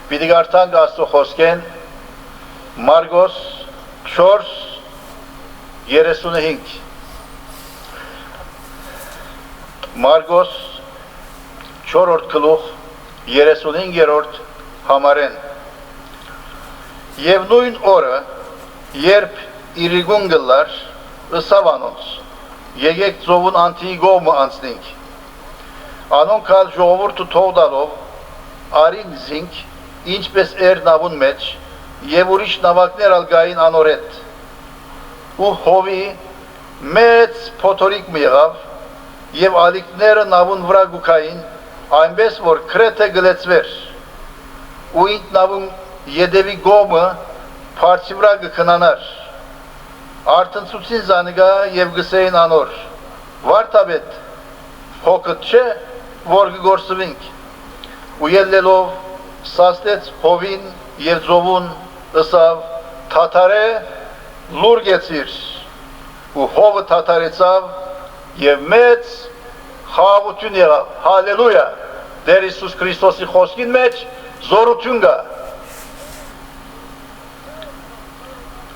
Պիտի գարտանք Աստծո խոսքեն Մարգոս 4:35 Մարգոս 4-րդ գլուխ 35-րդ համարեն Եվ նույն օրը երբ իրիգուն գլար ըսավ անոնց եկեք ծովուն անթիի գողմը անցնենք անոնք ալ ժողովուրդը թողդալով արին զինք ինչպես էր նավուն մեջ և ուրիշ նավակներ ալ գային անոր հետ ու հովի մեծ փոթորիկ մի եղավ և ալիքները նավուն վրա գուքային այնպես որ Քրեթե գլեցվեր ու ինք նավուն ետևի գողմը փարչի վրա գքնանար Արտնցուցին զանիգա և գսեին անոր, վարդաբետ, հոգըտ չէ, որ գգործվինք, ու ելլելով սաստեց հովին և ձովուն ըսավ, թաթարե լուր գեցիր, ու հովը թաթարեցավ և մեծ խաղաղություն եղավ, հալելույա, դեր Իսուս Քրիստոսի խոսքին մեջ զորություն գա,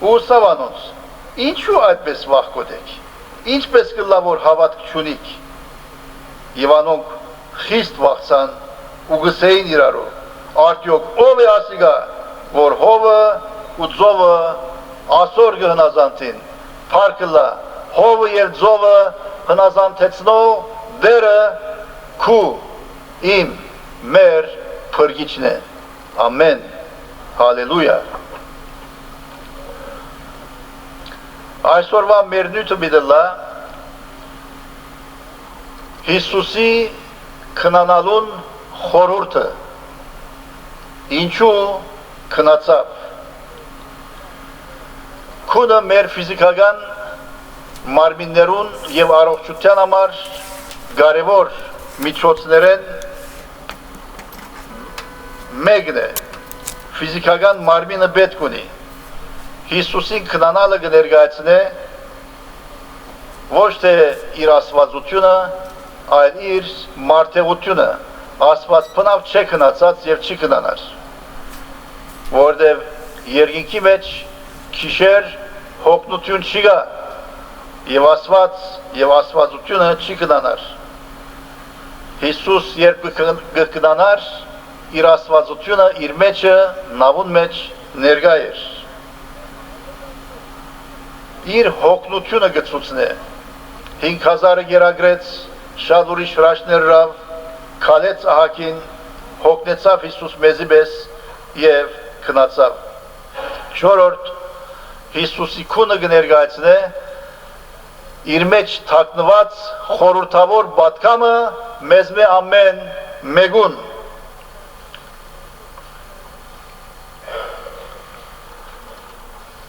ու ըսավ անոնց, Ինչու այդպես վախկոտ եք, ինչպես կլա որ հավատք չունիք, և անոնք խիստ վախցան ու գսեին իրարով, արդյոք ով է ասիգա, որ հովը ու ձովը ասոր կհնազանտին, փառքլա, հովը և ձովը հնազանտեցնող դերը քու, իմ, մեր փրկիչն է, ամեն, հալելույա Այսօրվա մեր նյութը բիդելա Հիսուսի քնանալուն խորհուրդը ինչու քնացավ քունը մեր ֆիզիկական մարմիններուն և առողջության համար կարևոր միջոցներեն մեկն է ֆիզիկական մարմինը պետք ունի Հիսուսին քնանալը կներկայացնե ոչ թե իր աստվածությունը, այլ իր մարդեղությունը, աստված բնավ չէ քնացած և չի քնանար, որտև երկինքի մեջ քիշեր հոգնություն չի գա և աստված և աստվածությունը չի քնանար։ Հիսուս երբ կքնանար, իր աստվածությունը իր մեջը, նավուն մեջ ներկա էր։ Իր հոգնությունը գծուցն է, 5000-ը գերագրեց, շատ ուրիշ հրաշներ ռավ, կալեց ահակին, հոգնեցավ Հիսուս մեզի պես և քնացավ։ Չորրորդ, Հիսուսի քունը կներկայացնե, իր մեջ թաքնված խորհրդավոր պատգամը մեզ մե ամեն մեկուն։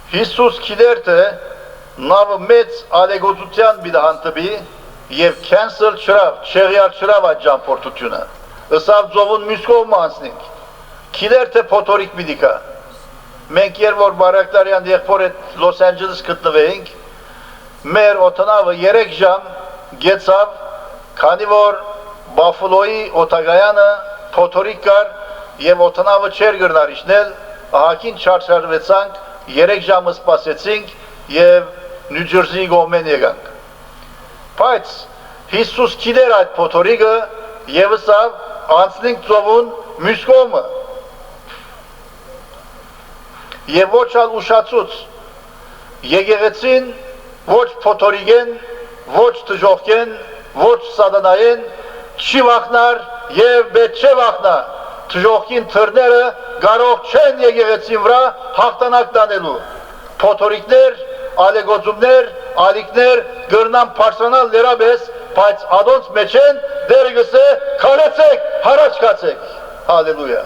Հիսուս գիտեր թե նավը մեծ ալեգոծության պիտի հանդիպի և քենսել չրավ, չեղյալ չրավ այդ ճամփորդությունը։ Ըսավ ձովուն մյուս կողմը անցնենք։ Գիտեր թե փոթորիկ պիտի կա։ Մենք երբ որ Բարակտարյան եղբոր հետ Լոս Անջելես գտնվեինք, մեր օդանավը 3 ժամ գեցավ, քանի որ Բաֆալոյի օդագայանը փոթորիկ կար և օդանավը չէր գնար իջնել, ահագին չարչարվեցանք, 3 ժամը սպասեցինք և Նյու Ջերսիի կողմեն եկանք։ Բայց Հիսուս գիտեր այդ փոթորիկը և ըսավ անցնենք ծովուն մյուս կողմը։ Եվ ոչ ալ ուշացուց, եկեղեցին ոչ փոթորիկեն, ոչ դժոխքեն, ոչ սատանայեն, չի վախնար և պետք չէ վախնա։ Դժոխքին թռները կարող չեն եկեղեցին վրա հաղթանակ տանելու։ Փոթորիկներ, ալեգոծումներ, ալիքներ գրնան բարձրանալ լերաբես, բայց ադոնց մեջ են դերը գսե քալեցեք, հարաճ կացեք։ Հալելույա։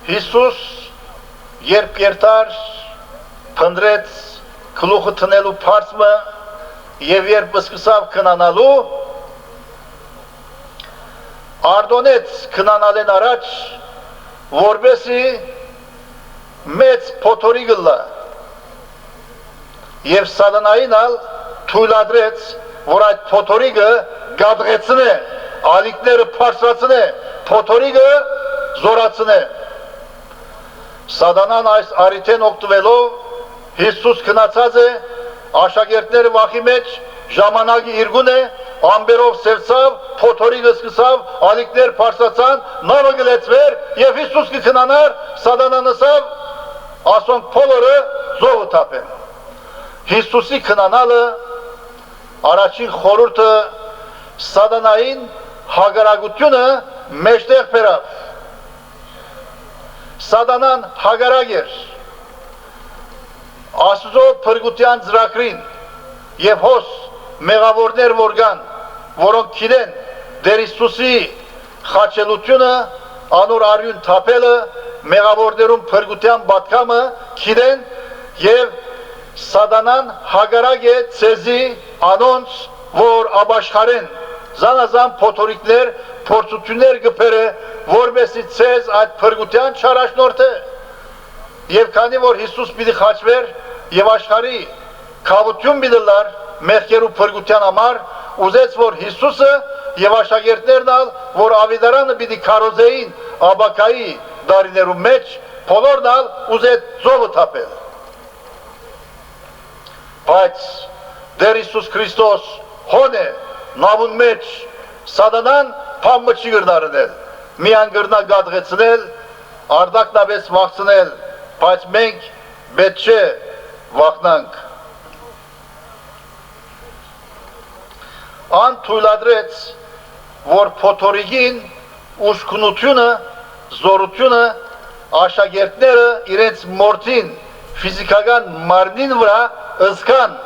Հիսուս երբ երթար փնտրեց գլուխը տնելու փարծը և երբ սկսավ քնանալու արդոնեց քնանալեն առաջ որպեսի մեծ փոթորիկ լա և սատանային ալ թույլատրեց որ այդ փոթորիկը գադղեցնե, ալիքները փարսացնե, փոթորիկը զորացնե։ Սատանան այս առիթեն օգտվելով Հիսուս քնացած է, աշակերտները վախի մեջ, ժամանակի իրգուն է, ամբերով սևցավ, փոթորիկը սկսավ, ալիքներ փարսացան, նավը գլեցվեր եւ Հիսուս կքնանար, Սատանան ասավ, ասոնք փոլորը զովը թափեն։ Հիսուսի քնանալը առաջին խորհուրդը Սատանային հագարագությունը մեջտեղ բերավ։ Սատանան հագարակ էր Աստծո փրկության ծրագրին եւ հոս մեղավորներ որ կան, որոնք գիտեն Տեր Հիսուսի խաչելությունը, անոր արյուն թափելը, մեղավորներուն փրկության պատգամը գիտեն եւ Սատանան հագարակ է ցեզի անոնց, որ ապաշխարեն զանազան փոթորիկներ, փորձություններ գբերը, որբեսի ցեզ այդ փրկության չարաշնորհը։ Եվ քանի որ Հիսուս պիտի խաչվեր եւ աշխարհի քավություն պիտի մեղքերու փրկության համար, ուզեց որ Հիսուսը եւ աշակերտներն ալ, որ ավետարանը պիտի քարոզեին աբակայի դարիներու մեջ, բոլորն ալ ուզեց ծովը թափել։ Բայց Տեր Հիսուս Քրիստոս հոն է նավուն մեջ, Սատանան փամը չի գրնարնել, միան գրնա գադղեցնել, արդակնաբես վախցնել, բայց մենք պետք չէ վախնանք։ Ան թույլատրեց, որ փոթորիկին ուշքունությունը, զորությունը, աշակերտները իրենց մորթին ֆիզիկական մարմնին վրա ըզգան։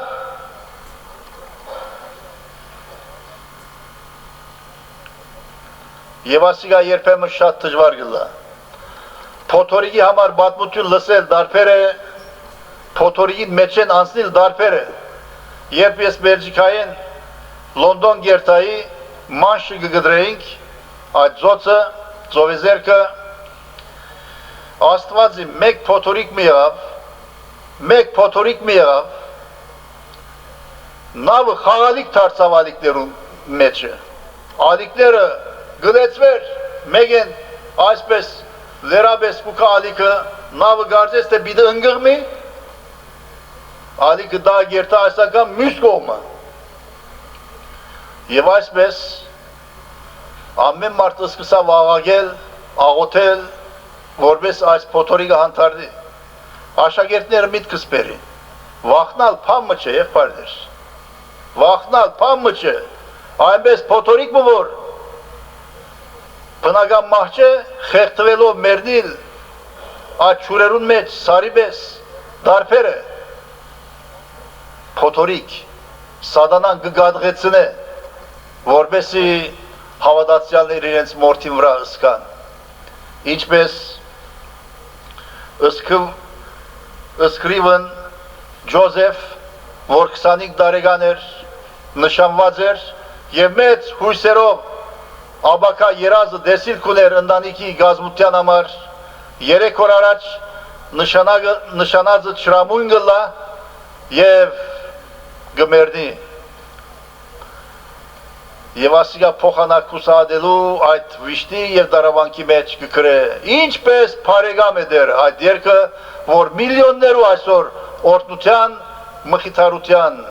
Եվ ասիկա երբեմն շատ դժվար գլա։ Փոթորիկի համար պատմություն լսել դարբեր է, փոթորիկին մեջ են անցնել դարբեր է։ Երբ ես Բելգիկայեն Լոնդոն գերտայի մանշը գգդրեինք, այդ ծոցը, ծովեզերքը, Աստվածի մեկ փոթորիկ մի եղավ, նավը խաղալիք դարձավ ալիքներում մեջը, ալիքները գլեցվեր, մեկ են այսպես լերաբես կուկա ալիքը, նավը գարձեց թե բիդը ընգղմի, ալիքը դա գերտա այսական մյուս կողմը, եւ այսպես ամեն մարդը սկսավ աղաղել, աղոթել, որպես այս փոթորիկը հանդարտի։ Աշակերտները միտքս բերի, վախնալ փամը չէ, եղբայրներ, վախնալ փամը չէ, այնպես փոթորիկ որ բնական մահճը խեղդվելով մերնիլ այդ չուրերուն մեջ սարի պես դարբերը փոթորիկ Սատանան կգադղեցնե որպեսի հավատացյալներ իրենց մորթին վրա ըսկան ինչպես ըսկրիվն Ջոզեֆ որ 25 տարեկան էր նշանված էր եւ մեծ հույսերով Աբակա երազը դեսիլ կուներ ընտանիքի գազմության համար 3 օր առաջ նշանածը չրամույն գլա եւ գմերնի եւ ասիկա փոխանակ կուսադելու այդ վիշտի եւ դարավանքի մեջ կգրե ինչպես բարեկամ է դեր այդ երկը որ միլիոններու այսօր օրտնության մխիթարության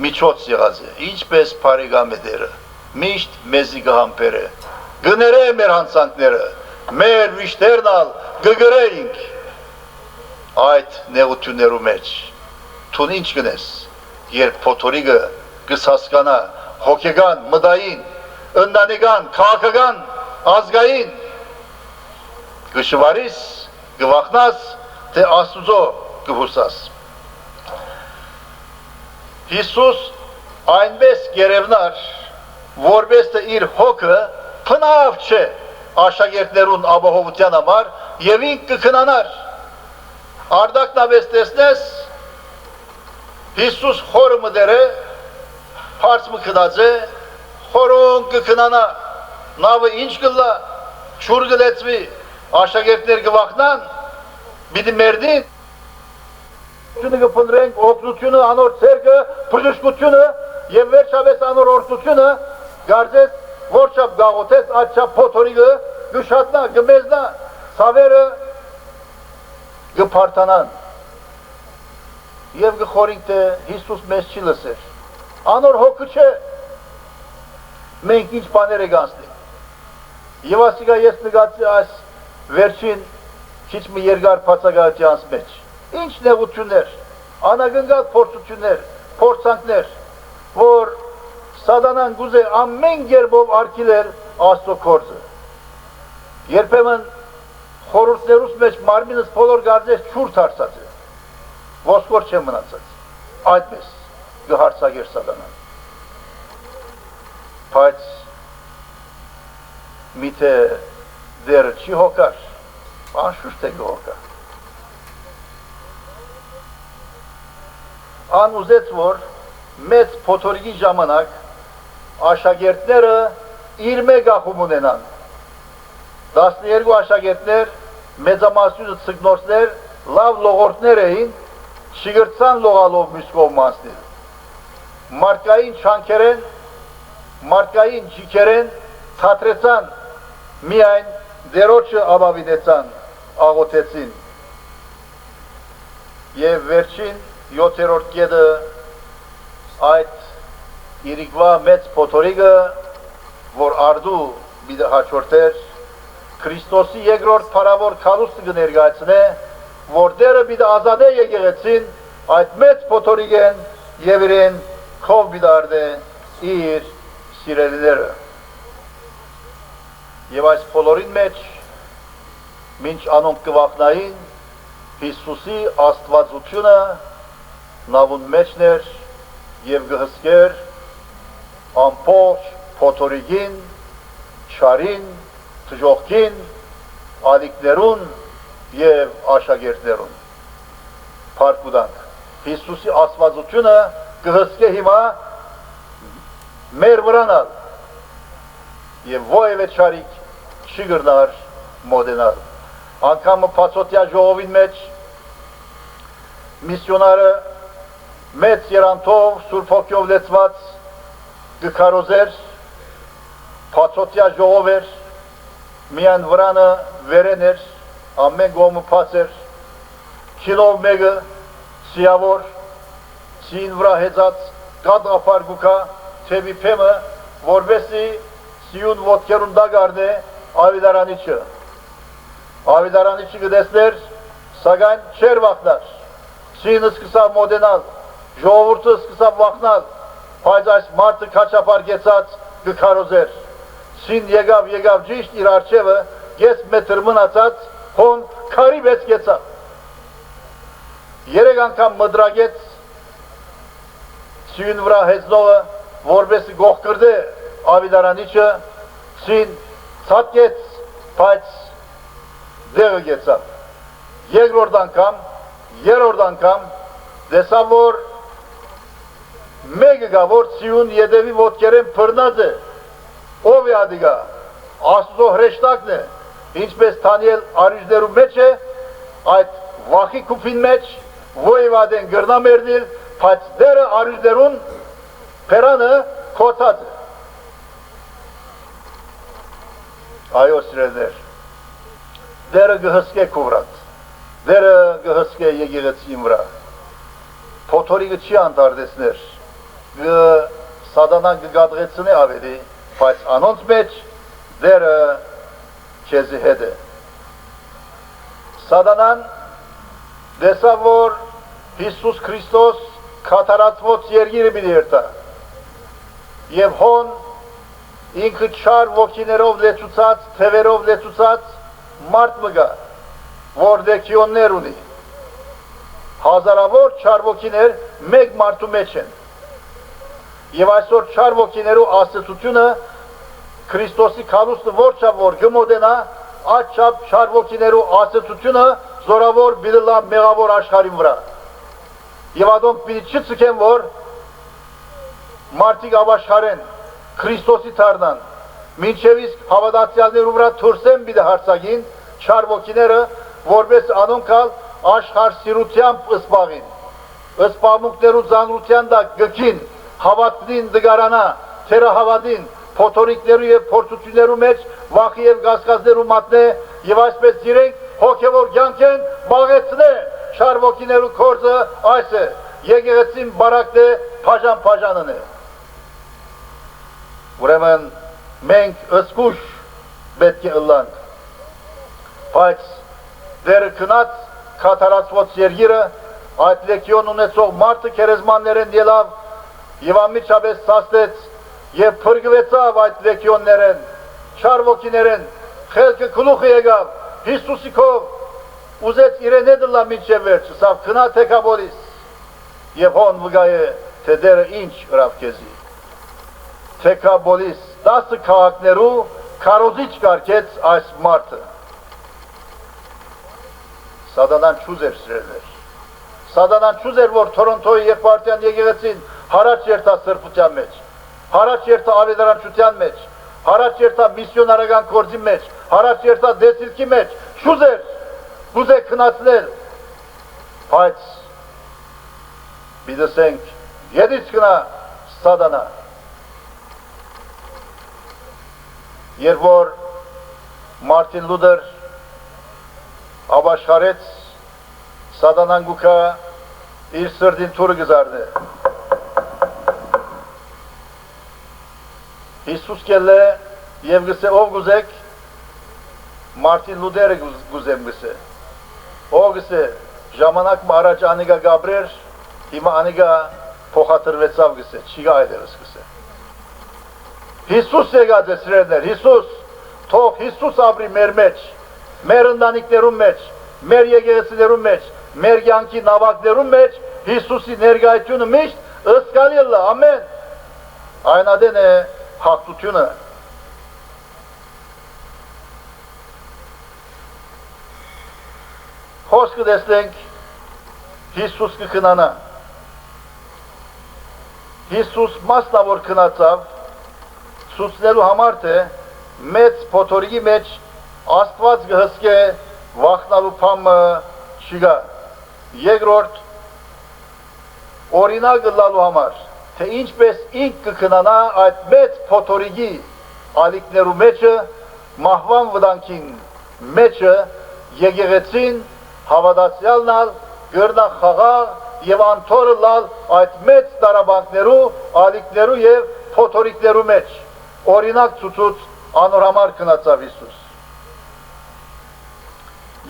միջոց եղած է ինչպես բարեկամ է դերը միշտ մեզի գհամբեր է, գները մեր հանցանքները, մեր վիշտերն ալ գգրեինք այդ նեղություններու մեջ, թուն ինչ գնես, երբ փոթորիկը գսասկանա, հոգեգան, մդային, ընտանեկան, քաղաքական, ազգային, գշվարիս, գվախնաս, թե Աստուծո գհուսաս։ Հիսուս այնպես գերևնար, որպես թե իր հոգը փնավ չէ աշակերտներուն ապահովության համար եւ ինք կքնանար արդակնաբես տեսնես Հիսուս խորը մդերը հարց մկնած է խորոն կքնանա նավը ինչ գլա չուր գլեցվի աշակերտներ գվախնան բիդի մերդին կփնրենք օգնությունը անոր ցերկը բժշկությունը եւ վերջապես անոր օրտությունը գարձես որչափ գաղութես աչափ փոթորիգը գշատնա գմեզնա սավերը գփարտանան եւ գխորինք թե Հիսուս մեզ չի լսեր անոր հոգը չէ մենք ինչ բաներ ենք անցնի եւ ասիկա ես նկատի այս վերջին քիչ մի երկար բացակայությանց մեջ ինչ նեղություններ անագնգած փորձություններ փորձանքներ որ սատանան գուզե ամեն գերբով արգիլեր Աստծո գործը երբեմն խորհուրդներուս մեջ մարմինս բոլոր գարձես չուր դարձած է ոսկոր չէ մնացած այդպես գհարցագեր սատանան բայց միթե դերը չի հոգար անշուշտ է գհոգա ան ուզեց որ մեծ փոթորիկի ժամանակ աշակերտները իր մեկ ախում ունենան 12 աշակերտներ մեծամասնությունը ցկնորսներ լավ լողորդներ էին չգրցան լողալով մյուս կողմանցներ մարդկային չանքերեն մարդկային ջիքերեն թատրեցան միայն դերոջը ապավինեցան աղոթեցին եւ վերջին 7-րդ կետը այդ իրիկվա մեծ փոթորիկը որ արդու մի հաջորդեր Քրիստոսի երկրորդ փառավոր քարուստը կներկայացնե որ դերը մի ազատե եկեղեցին այդ մեծ փոթորիկեն եւ իրեն քով բիդարդե իր սիրելիները եւ այս բոլորին մեջ մինչ անոնք կվախնային Հիսուսի աստվածությունը նավուն մեջներ եւ գհսկեր ամբողջ փոթորիկին չարին թժողքին ալիքներուն եւ աշակերտներուն փառք Հիսուսի աստվածությունը գհսկե հիմա մեր վրանալ եւ ովևէ չարիք չի գրնար մոդենալ անգամ փածոտյա ժողովին մեջ միսիոնարը մեծ երանտով Սուրբ Հոգով լեցված գքարոզեր փածոտյա ժողով էր միան վրանը վերեն էր ամեն գոմը փած էր քիլով մեկը սիավոր սին վրա հեծած կատապար գուկա թեվի փեմը որբեսի սիուն ոտքերուն դագարդե ավիդարանիչը գտեսներ սակայն չեր վախնար սինը սկսավ մոդենալ ժողովուրդը սկսավ վախնալ բայց այս մարդը քաչապար գեցած գքարոզեր սին եկավ ճիշտ իր արջևը ես մետր մնացած հոն քարի վեց գեցավ երեք անգամ մդրագեց սին վրա հեծնողը որբեսի գող կրդե ավիդարանիչը սին ցատկեց բայց դեղը գեցավ երկրորդ անգամ երրորդ անգամ դեսավ որ մեկը գա որ սիուն ետևի ոտքերեն փռնած է ով է ադիգա Աստծո հրեշտակն է ինչպես Դանիել արյուժներու մեջ է այդ վախի կուփին մեջ ոյվադեն գրնա մերդիլ բայց դերը արյուժներուն փերանը քոթած է այո սիրելիներ դերը գհսկե կովրած դերը գհսկե եկեղեցին վրա փոթորիկը չի անդարդեցներ սատանան գգադրեցնե ավելի բայց անոնց մեջ դերը քեզի հետ է սատանան դեսավ որ Հիսուս Քրիստոս կատարածված երգիրը մի երտա եւ հոն ինքը չար ոգիներով լեցուցած թևերով լեցուցած մարդ մգա որ դեկիոններ ունի հազարավոր չար ոգիներ մեկ մարդու մեջ են եւ այսօր չար ոգիներու աստեցությունը Քրիստոսի քալուստը որչափ որ գմոդենա աչափ չար ոգիներու աստեցությունը զորավոր բիլլա մեղավոր աշխարհին վրա եւ ադոնք պիտի չցկեն որ մարդիկ ապաշխարեն Քրիստոսի թարնան մինչև իսկ հավատացյալներու վրա թուրսեն բիդը հարցագին չար ոգիները որպես անոնքալ աշխարհ սիրությամբ ըսպաղին ըսպաղմունքներու ծանրության դա գքին հավատքին դգարանա, թերահավատին, փոթորիկներու եւ փորձություններու մեջ վախի եւ գասկածներու մատնե եւ այսպես իրենք հոգեվոր կյանքեն բաղեցնե շարվոքիներու կորձը այս է եկեղեցին բարակն է փաժան-փաժանն է ուրեմն մենք ըսկուշ պետք է ըլլանք բայց դերը քնած կատարածված երգիրը այդ լեգիոն ունեցող մարդը քերեզմաններեն ելավ եւ անմիջապես սաստեց եւ փրկվեցավ այդ լեգիոններեն չարվոքիներեն խելքը գլուխը եկավ Հիսուսի քով ուզեց իրեն դլա մինչև վերջ սավ քնա թեկաբոլիս եւ հոն վգայ թե դերը ինչ հրավ քեզի թեկաբոլիս 10 քաղաքներու քարոզիչ կարգեց այս մարդը Սատանան չուզեր սրելներ Սատանան չուզեր որ Թորոնտոյի եղբայրության եկեղեցին հարաճ երթա սրբության մեջ հարաճ երթա ավետարանչության մեջ հարաճ երթա միսիոնարական գործի մեջ հարաճ երթա դեսիլքի մեջ չուզեր ուզե քնացնել բայց բիդսենք յետից կնա Սատանա երբ որ Մարտին Լուդեր Աբաշխարեց Սատանան գուքա իր սրդին թուրը գզարն է Հիսուս կել է և գսե ով գուզեք Մարտին Լուդերը գուզեմ գսե ով գսե ժամանակ մարաճ անիգա գաբրեր հիմա անիգա փոխադրվեցավ գսե չիգա այդերս գսե Հիսուս եկած է սրերներ Հիսուս թող Հիսուս ապրի մեր մեջ մեր ընտանիքներում մեջ մեր եկեղեցիներում մեջ մեր կյանքի նավակներում մեջ Հիսուսի ներկայությունը միշտ ըսկալի է ամեն այն ադեն է հաղթությունը խոսքը տեսնենք Հիսուս կքնանա Հիսուս մասնավոր քնացավ ցուցնելու համար թե մեծ փոթորիկի մեջ Աստված գհսկե վախնալու փամը չգա երկրորդ օրինակ լալու համար թե ինչպես ինք կքնանա այդ մեծ փոթորիկի ալիքներու մեջը մահվան վտանգին մեջը եկեղեցին հավատացյալնալ գրնա խաղաղ եւ անթորը լալ այդ մեծ տարաբանքներու ալիքներու եւ փոթորիկներու մեջ օրինակ ցուցուց անորամար քնացավ Հիսուս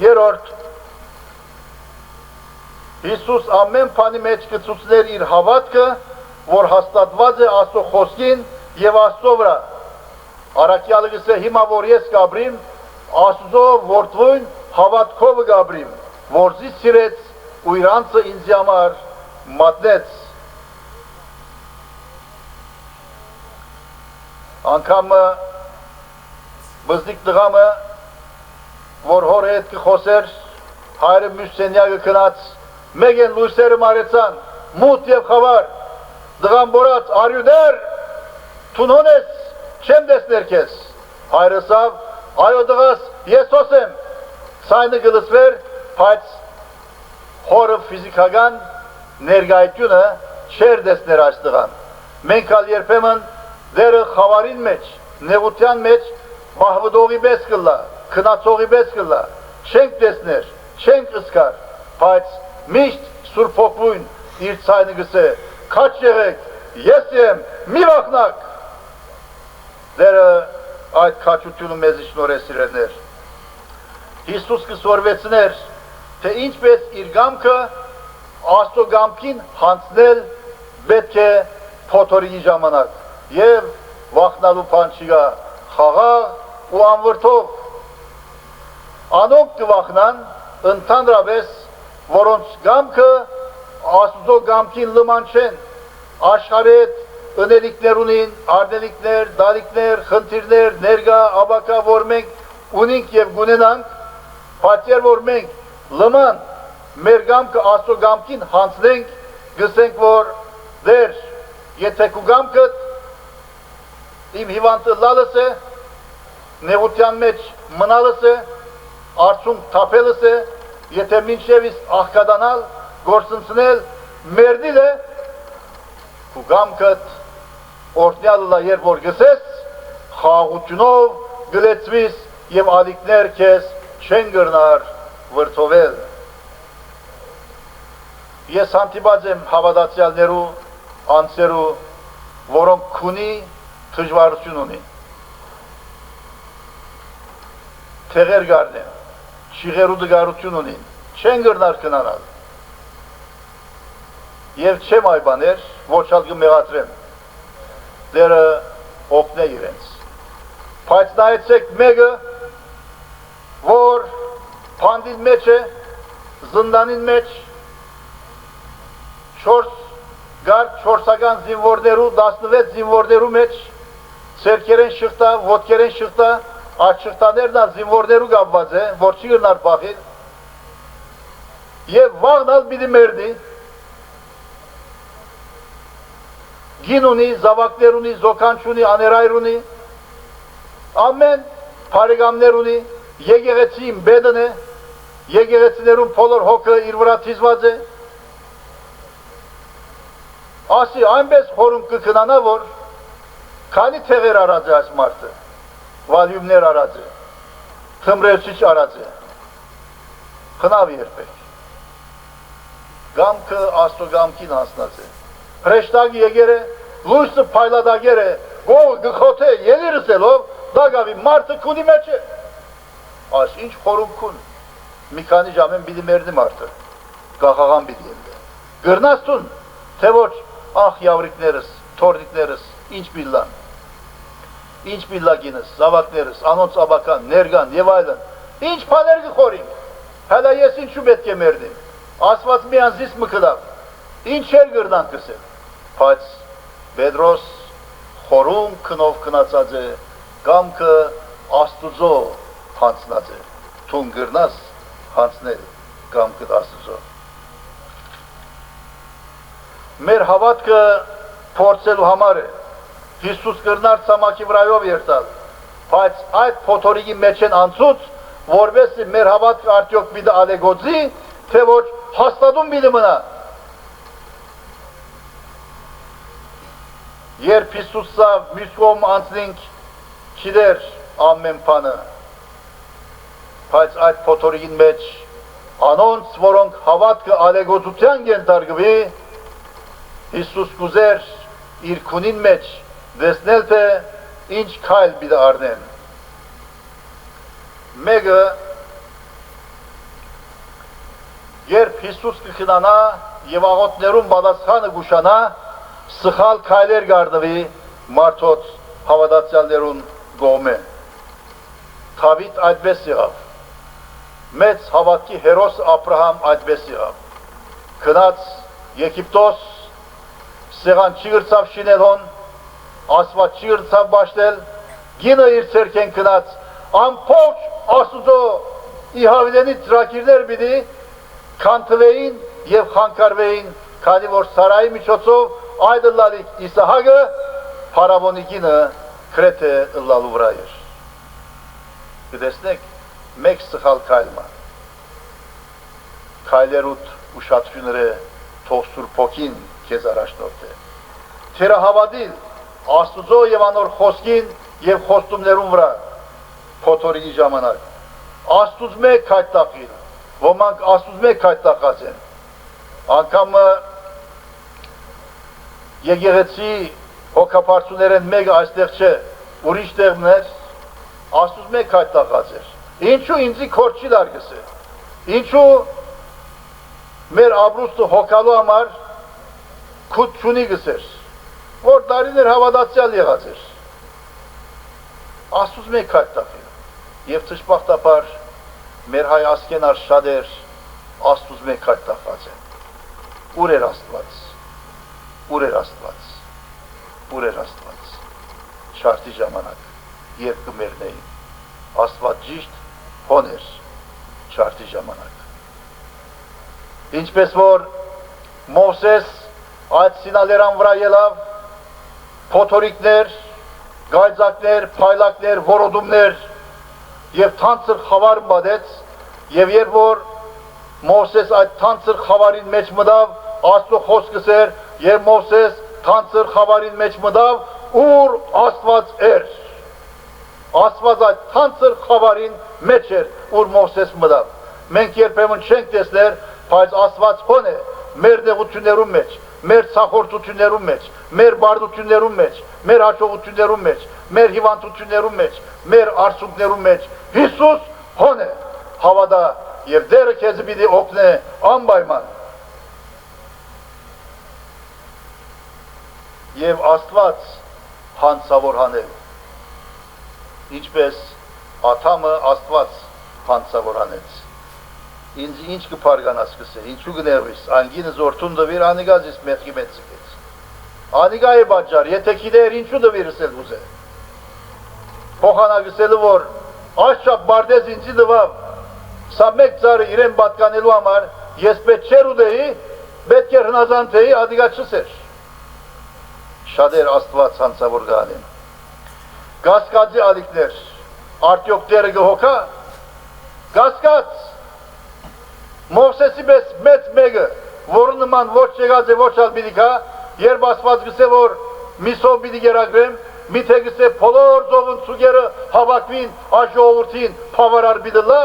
երրորդ Հիսուս ամեն բանի մեջ կցուցներ իր հավատքը որ հաստատված է Աստծո խոսքին եւ Աստծո վրա Արաքյալը գսե հիմա որ ես գաբրիմ Աստծո որդվույն հավատքով գաբրիմ որզի սիրեց ու իր անձը ինձ համար մատնեց անգամ բզդիկ տղամը որ հոր հետ կխոսեր հայրը մյուսենյակը կնած մեկ են լույսերը մարեցան մութ և խավար դղան բորած արյուներ թունհոն ես չեմ դեսներ կեզ հայրըսավ այո դղաս ես հոսեմ ցայնը գլսվեր բայց հորը ֆիզիկական ներգայությունը չեր դեսներ այս դղան մենք ալ երբեմն դերը խավարին մեջ նեղության մեջ մահվդողի պես կլա քնացողի պես կլա չենք տեսներ չենք ըսկար բայց միշտ Սուրբ Հոգին իր ցայնը գսե քաչ եղեք ես եմ մի վախնակ դերը այդ քաչությունը մեզ շնորհեց սիրելիներ Հիսուս կսորվեցներ թե ինչպես իր գամքը Աստծո գամքին հանձնել պետք է փոթորիկի ժամանակ եւ վախնալու բան չկա խաղաղ ու անվրդով Անոնք կվախնան ընդհանրապես, որոնց գամքը Աստծո գամքին լման չեն, աշխարհի հետ ընելիքներ ունին, ardելիքներ, դալիքներ, խնդիրներ, ներգա, աբակա, որ մենք ունենք եւ գունենանք, բայց որ մենք լման մեր գամքը Աստծո գամքին հանձնենք, գսենք որ դեր, եթե քու գամքդ իմ հիվանդը լալս է, նեղության մեջ մնալս է, Արցունք թափելս է, եթե մինչև իսկ աղկադանալ, գործընծնել, մերդիլ է, կուգամքըտ օրտնյալը երբ որ գսես, խաղությունով գլեցվիս և ալիքներ կեզ չեն գրնար վրդովել։ Ես հանդիպած եմ հավատացյալներու, անձերու, որոնք քունի դժվարություն ունին։ Թեղեր գարնեն, շիղերու դգարություն ունին, չեն գրնար կնանալ։ Եվ չեմ այ բաներ, ոչ ալ կմեղատրեմ, դերը օգնե իրենց։ Բայց նայեցեք մեկը, որ փանդին մեջ է, զնդանին մեջ, 4 զինվորներու, 16 զինվորներու մեջ, սերկերեն շղթա, ոտկերեն շղթա, այդ շղթաներն զինվորներու գաբված է, որ չի գրնար պախիլ, և վաղնալ բիդի մերդի, գին ունի, զավակներ ունի, զոկանչ ունի, աներայր ունի, ամեն պարեգամներ ունի, եկեղեցին բեդն է, եկեղեցիներուն փոլոր հոգը իր վրա թիզված է, ասի այնպես խորում կքնանա, որ քանի թեղեր արած է այս մարդը, վալյումներ արած է, թմրեցիչ արած է, խնավ երբեք, գամքը աստո գամքին հասնած է, հրեշտակ եկեր է, լույսը պայլադագեր է, գող գխոտ է, ելիրս ելով, դագավի մարդը քունի մեջ է, այս ինչ խորում քուն, մի քանի ժամեն բիդի մերդի մարդը, գախաղան բիդի ելդե, գրնաստուն, թե ոչ, ախ յավրիկներս, թորնիկներս, ինչ բիլլա գինս, զավակներս, անոնց աբական, ներգան և այլն, ինչ պաներ գխորինք, հելա ես ինչու պետք է մերդիմ, ասված մի անձիս մկլավ, ինչ էր գրնան կսել, բայց Պետրոս խորում քնով քնացած է, գամքը աստուծո հանցնած է, թուն գրնաս հանցնել գամքդ աստուծո։ Մեր հավատքը փորձելու համար է, Հիսուս կրնար ցամաքի վրայով երթալ, բայց այդ փոթորիկի մեջ են անցուց, որովհետեւ մեր հավատքը արդյոք պիտի ալեգոծի, թե ոչ հաստատուն պիտի մնա։ Երբ Հիսուսը մյուս կողմ անցնենք, չիդեր ամեն բանը, բայց այդ փոթորիկին մեջ անոնց, որոնք հավատքը ալեգոծության կենտարգվի, Հիսուս կուզեր իր քունին մեջ դեսնել թե ինչ քայլ պիտի առնեն։ Մեկը երբ Հիսուս կքնանա եւ աղոթներուն պատասխանը գուշանա, սխալ քայլեր գարդվի մարդոց հավատացյալներուն գոմե։ Դավիթ այդպես եղավ։ Մեծ հավատքի հերոս Աբրահամ այդպես եղավ։ Գնաց Եգիպտոս, սեղան չի գրծավ շինելոն, ասված չի գրծավ բաշտել, գինը իր ցերքեն գնաց, ամբողջ Աստուծո իհավիլենի ծրագիրներ պիտի քանթվեին եւ խանգարվեին, քանի որ Սարայի միջոցով այդ լալիկ Իսահակը փարավոնի գինը քրեթե լալու վրա էր։ Գտեսնեք, մեկ սխալ քայլը։ Քայլերուտ ուշադրությունները թող Սուրբ Հոգին քեզ առաջնորդ է։ Թերահավատիլ Աստուծո եւ անոր խոսքին եւ խոստումներուն վրա փոթորիկի ժամանակ։ Աստուծո մեկ հայտակիլ, ոմանք Աստուծո մեկ հայտակած են։ Անկամ եկեղեցի հոգապարծուներեն մեկը այստեղ չէ, ուրիշ տեղներ, Աստուծո մեկ հայտակած էր։ Ինչու ինձի քոր չի դարգս է։ Ինչու մեր ապրուստը հոգալու համար քուտ չունի գսեր, որ դարիներ հավատացյալ եղած էր։ Աստուծո մեկ հայտակիլ։ Եվ թշպախտապար մեր հայ ասկենար շատեր Աստուծո մեկ հայտակած են։ Ուր էր Աստված։ Ուր էր Աստված։ Ուր էր Աստված։ Շարժի ժամանակ, երբ կմերնեին, Աստված ճիշտ հոն էր շարժի ժամանակ։ Ինչպես որ Մովսես այդ Սինալերան վրա ելավ, փոթորիկներ, գայծակներ, փայլակներ, որոդումներ եւ թանցր խավար մատեց, եւ երբ որ Մովսես այդ թանցր խավարին մեջ մտավ, Աստծո խոսքս էր, եւ Մովսես թանցր խավարին մեջ մտավ, ուր Աստված էր։ Աստված այդ թանցր խավարին մեջ էր, ուր Մովսես մտավ։ Մենք երբեմն չենք տեսներ, բայց Աստված հոն է մեր նեղություններում մեջ, մեր ցախորտություններում մեջ, մեր բարդություններում մեջ, մեր հաջողություններում մեջ, մեր հիվանդություններում մեջ, մեր արցունքներում մեջ։ Հիսուս հոն է, հավատա, եւ դերը քեզ պիտի օգնե անպայման։ Եվ Աստված հանցավոր հանել, ինչպես Աթամը Աստված հանցավոր հանեց։ Ինձ ինչ կփարգանաս կսե, ինչու գներվիս, անգինը զորթուն դվիր, անիգազ իս մեղքի մեծ սկեց։ Անիգա է բաջար, եթե քիդեր ինչու դվիրս էլ ուզե։ Փոխանագսելու որ աշխապ բարդեզ ինձի դվավ, սա մեկ ծարը իրեն պատկանելու համար, ես պետք չեր ուդեի, պետք էր հնազանթեի, ադիգա չսեր։ Շատեր Աստված հանցավոր գանեն։ Գասկածի ալիքներ, արդյոք դերը գհոքա, գասկած, Մովսեսի պես մեծ մեկը, որը նման ոչ եղած է ոչ ալ պիտի կա, երբ Աստված գսե որ միսով պիտի գերագրեմ, միթե գսե բոլոր ծովն ցուգերը հավաքվին, աժողովրդին փավարար պիտի լա,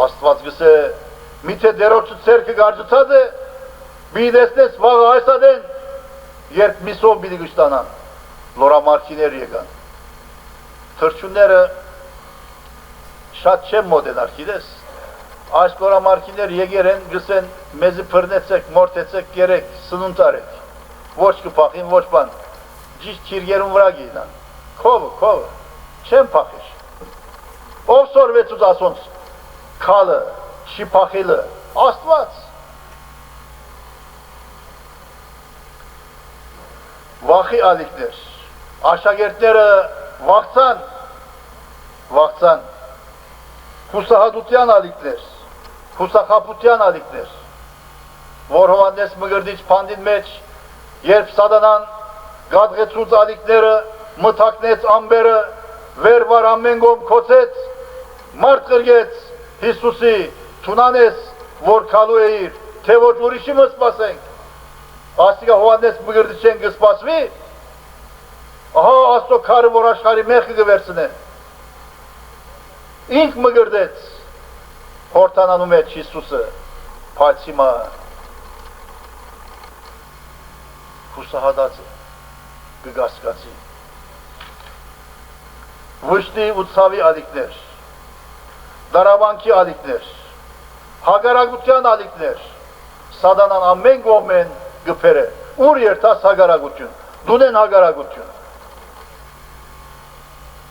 Աստված գսե միթե դերոջը ցերկը գարջծած է, պիտի տեսնես վաղը այս ադեն, երբ միսով պիտի գշտանան, լորամարքիներ եկան, թրջունները շատ չեմ մոդենար, գիտես, այս լորամարքիներ եկեր են, գսեն մեզի փռնեցեք, մորթեցեք, կերեք, սնունտարեք, ոչ կփախին, ոչ բան, ճիշտ քիրգերուն վրա գինան, քովը, չեմ փախիշ, ով սորվեց ուզ ասոնց, քալը, չի փախիլը, Աստված, վախի ալիքներ, աշակերտները վաղցան, հուսահատության ալիքներ, հուսախապության ալիքներ, որ Հովհաննես Մկրտիչ փանդին մեջ, երբ Սատանան գադղեցուց ալիքները, մթակնեց ամբերը, վեր վար ամեն կողմ քոցեց, մարդ կրգեց Հիսուսի, թունանես, որ քալու էիր, թե ոչ ուրիշի մը սպասենք, ասիկա Հովհաննես Մկրտիչեն կսպասվի, ահա Աստծո քարը, որ աշխարհի մեղքը կվերցնե, ինք մգրդեց հորտանանում մեջ Հիսուսը, բայց հիմա հուսահատած է, կգասկացի, վշտի ու ցավի ալիքներ, դարավանքի ալիքներ, հագարագության ալիքներ, Սատանան ամեն կողմեն գփերը, ուր երթաս հագարագություն, դունեն հագարագություն,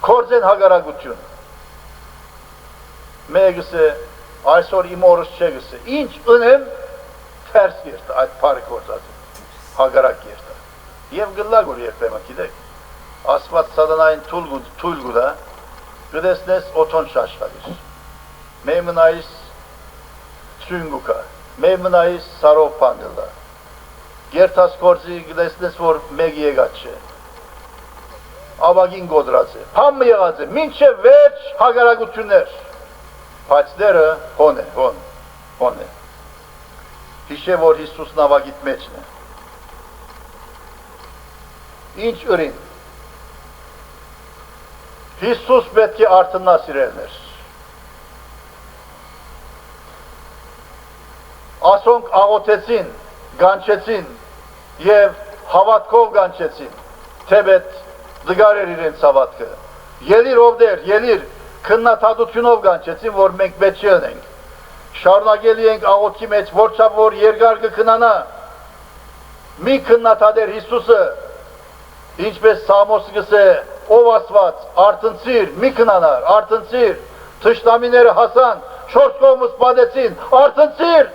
կորձեն հագարագություն, Մեկս է, այսօր իմ օրս չէ գսե, ինչ ընեմ, թերս երտա, այդ պարը կործած է, հագարակ երտա, և գլակ որ երբեմը գիտեք, Աստված Սատանային թույլ գուդա, գդեսնես օթոն շաշխալիր, մեմնայիս ծույնգուկա, մեմնայիս սարով պանդելա, երթաս կործի գդեսնես որ մեկ եղած չէ, ավագին գոդրած է, համը եղած է, մինչև վերջ հագարակություններ, բայց դերը հոն է, հիշե որ Հիսուսն ավագիտ մեջն է, ինչ ուրին, Հիսուս պետք է արթնասիրելներ, ասոնք աղոթեցին, գանչեցին և հավատքով գանչեցին, թեպետ դգարեր իրենց հավատքը, ելիր ով դեր, ելիր, քննադատությունով գանչեցին, որ մենք պետք չի ընենք, շարունակելի ենք աղոթքի մեջ, որչափ որ երկար կքնանա, մի քննադատեր Հիսուսը, ինչպես Սամոսը գսե, ով Աստված, արթնցիր, մի քնանար, արթնցիր, թշնամիները հասան, չորս կողմս պատեցին, արթնցիր,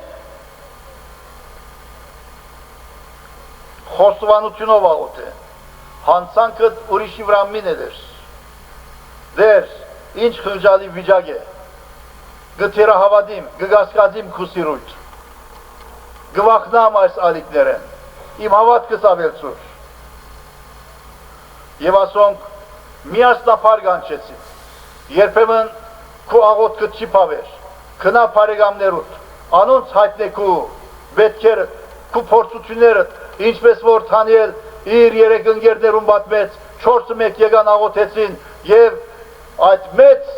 խոստովանությունով աղոթ է, հանցանքդ ուրիշի վրա մին է դեր, ինչ խղճալի վիճակ է, գթերահավատիմ, գգասկածիմ քուսիրույթ, գվախնամ այս ալիքներեն, իմ հավատքս ավելցուր, և ասոնք միասնապար գանչեցին, երբեմն քու աղոթքը չի պավեր, քնա պարեգամներուտ, անոնց հայտնե քու պետքերը, քու փորձությունները, ինչպես որ Թանիել իր երեք ընկերներուն պատմեց, 4-ը մեկ եկան աղոթեցին եւ այդ մեծ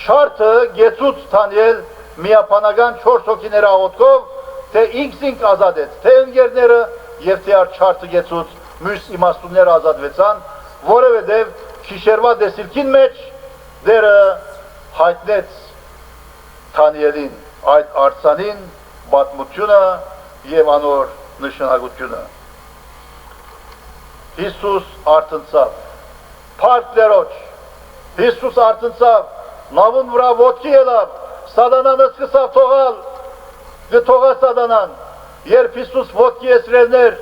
շարքը գեցուց Թանիել միապանական 4 հոգիներ աղոթքով, թե ինքնին ազատեց, թե ընկերները եւ թե արդ շարքը գեցուց մյուս իմաստունները ազատվեցան, որովհետեւ քիշերվա դեսիլքին մեջ դերը հայտնեց Թանիելին այդ արձանին պատմությունը եւ անոր նշանակությունը։ Հիսուս արցնցավ, փառք Տերոջ, Հիսուս արցնցավ, նավուն վրա ոտքի ելավ, սատանանը սկսավ թողալ, գթողա սատանան, երբ Հիսուս ոտքի էսրելներ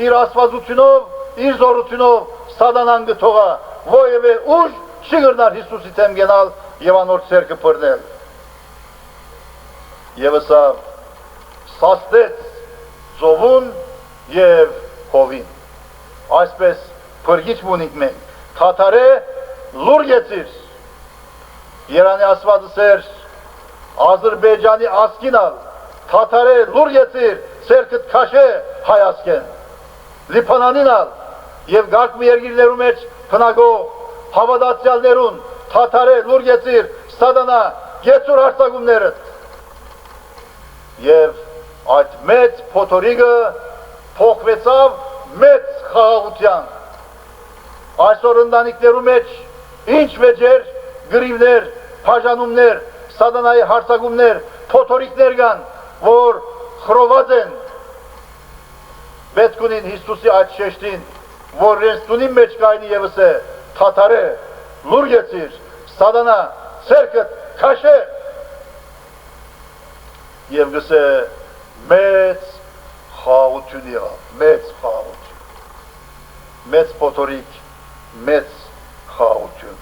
իր ասվածությունով, իր զորությունով սատանան գթողա, ոևէ ուժ չի գրնար Հիսուսի թեմ գնալ եւ անոր ցերկը բռնել։ Եվ ասավ սաստեց ծովուն եւ հովին։ Այսպես փրկիչ մունիկ մենք, թաթարե լուր գեցիր, Երանի ասվածը սեր, Ադրբեջանի ասկինալ, թաթարե լուր գեցիր, սերկըտ քաշե հայասկեն, Լիբանանինալ եւ գարկմի երգիրներու մեջ փնագող հավատացյալներուն, թաթարե լուր գեցիր, սատանա գեցուր արտագումներըտ, եւ այդ մեծ փոթորիկը փոխվեցավ մեծ խաղաղության։ Այսօր ընտանիքներու մեջ ինչ վեճեր, գրիվներ, բաժանումներ, սատանայի հարձակումներ, փոթորիկներ կան, որ խռոված են։ Պետք ունին Հիսուսի այդ շեշտին, որ ռենստունի մեջ կայնի եւս է, թաթարե, լուր գեցիր, սատանա, ցերկըտ քաշե եւ գսե մեծ խաղաղություն եղավ, մեծ խաղաղություն, մեծ փոթորիկ, մեծ խաղաղություն։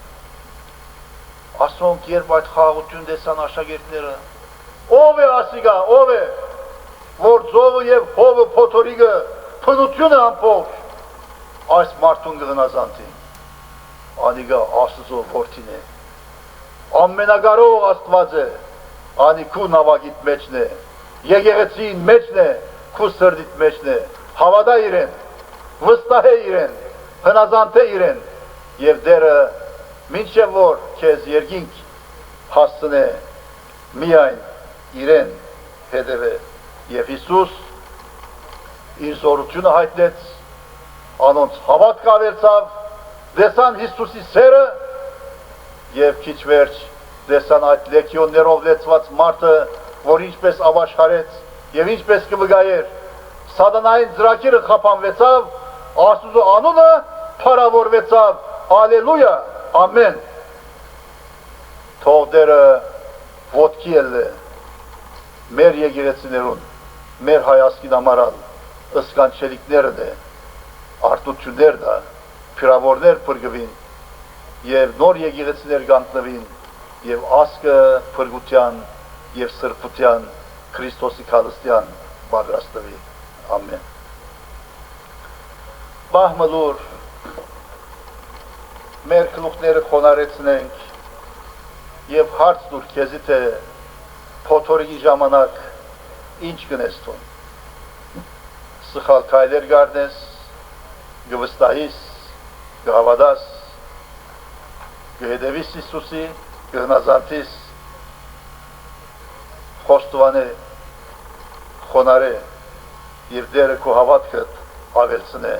Ասոնք երբ այդ խաղաղություն տեսան աշակերտները, ով է ասիգա, ով է, որ ծովը եւ հովը փոթորիկը փնությունը ամբողջ այս մարդուն կհնազանդի, անիգա Աստծո որդին է, ամենակարող Աստված է, անի քու նավագիտ մեջն է, եկեղեցին մեջն է, քու սրդիտ մեջն է, հավատա իրեն, վստահե իրեն, հնազանդե իրեն, եւ դերը մինչև որ քեզ երկինք հասցնե, միայն իրեն հետևե, եւ Հիսուս իր զորությունը հայտնեց, անոնց հավատք ավերցավ, դեսան Հիսուսի սերը եւ քիչ վերջ դեսան այդ լեգիոններով լեցված մարդը, որ ինչպես ապաշխարեց եւ ինչպես կվգայեր, սատանային ծրագիրը խափանվեցավ, Աստծո անունը փառավորվեցավ, ալելույա, ամեն։ Թող դերը ոտքի ելը մեր եկեղեցիներուն, մեր հայասկին ամարալ, ըսկանչելիքները դե, արտություններ դա, փիրավորներ պրգվին, եւ նոր եկեղեցիներ գանտնվին, եւ ասկը փրկության եւ սրբության Քրիստոսի քալստյան պատրաստվի։ Ամեն։ Բահմալուր մեր գլուխները խոնարեցնենք եւ հարց դուր քեզի թե փոթորիկի ժամանակ ինչ կնես տուն։ Սխալ քայլեր գարնես, գվստահիս, գհավադաս, գհետևիս Հիսուսի, գհնազանդիս, խոստովանե, խոնարե, իր դերը քո հավատքդ ավելցնե